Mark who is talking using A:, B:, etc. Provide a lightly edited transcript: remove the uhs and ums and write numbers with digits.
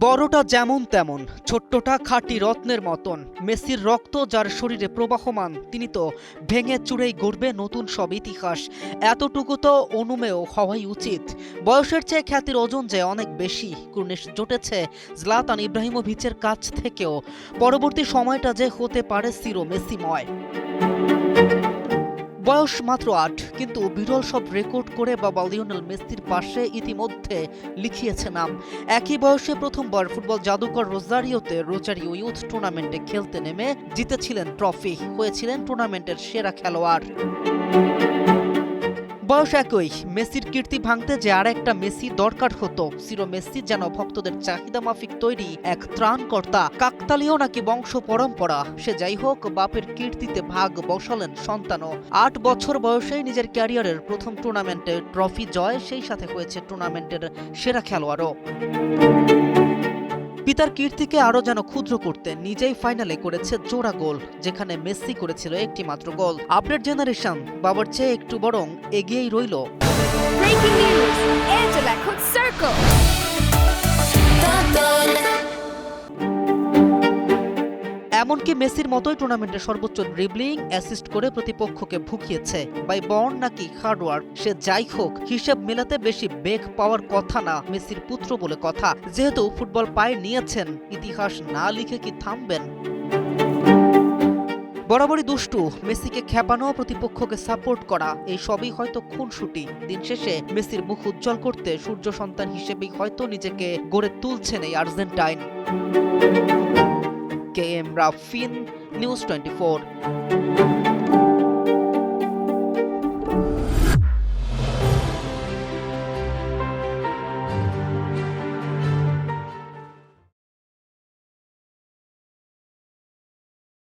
A: বড়টা যেমন তেমন, ছোট্টটা খাঁটি রত্নের মতন। মেসির রক্ত যার শরীরে প্রবাহমান, তিনি তো ভেঙে চুরেই গড়বে নতুন সব ইতিহাস। এতটুকু তো অনুমেয় হওয়াই উচিত। বয়সের চেয়ে খ্যাতির ওজন যে অনেক বেশি, কুর্নিশ জুটেছে জলাতান ইব্রাহিমোভিচের কাছ থেকেও। পরবর্তী সময়টা যে হতে পারে চির মেসিময়। বয়স মাত্র ৮, কিন্তু বিরল সব রেকর্ড করে বাবা লিওনেল মেসির পাশে ইতিমধ্যে লিখিয়েছে নাম। একই বয়সে প্রথমবার ফুটবল জাদুকর রোজারিও ইউথ টুর্নামেন্টে খেলতে নেমে জিতেছিলেন ট্রফি, হয়েছিলেন টুর্নামেন্টের সেরা খেলোয়াড়। বয়স একই, মেসির কীর্তি ভাঙতে যে আরেকটা মেসি দরকার হতো। চির মেসি যেন ভক্তদের চাহিদা মাফিক তৈরি এক ত্রাণকর্তা। কাকতালীয় নাকি বংশ পরম্পরা, সে যাই হোক, বাপের কীর্তিতে ভাগ বসালেন সন্তানও। ৮ বছর বয়সেই নিজের ক্যারিয়ারের প্রথম টুর্নামেন্টে ট্রফি জয়, সেই সাথে হয়েছে টুর্নামেন্টের সেরা খেলোয়াড়ও। পিতার কীর্তিকে আরও যেন ক্ষুদ্র করতে নিজেই ফাইনালে করেছে জোড়া গোল, যেখানে মেসি করেছিল একটি মাত্র গোল। আপডেট জেনারেশন বাবার চেয়ে একটু বরং এগিয়েই রইল।
B: Breaking news! Angela could circle!
A: এমনকি মেসির মতোই টুর্নামেন্টের সর্বোচ্চ ড্রিবলিং, অ্যাসিস্ট করে প্রতিপক্ষকে ভুকিয়েছে। বাই বর্ন নাকি হার্ডওয়ার্ক, সে যাই হোক, হিসেব মেলাতে বেশি বেগ পাওয়ার কথা না মেসির পুত্র বলে কথা। যেহেতু ফুটবল পায়ে নিয়েছেন, ইতিহাস না লিখে কি থামবেন? বরাবরই দুষ্টু, মেসিকে খেপানো, প্রতিপক্ষকে সাপোর্ট করা, এই সবই হয়তো খুনসুটি। দিন শেষে মেসির মুখ উজ্জ্বল করতে সূর্য সন্তান হিসেবেই হয়তো নিজেকে গড়ে তুলছেন এই আর্জেন্টাইন। KM রাফিন, নিউজ 24।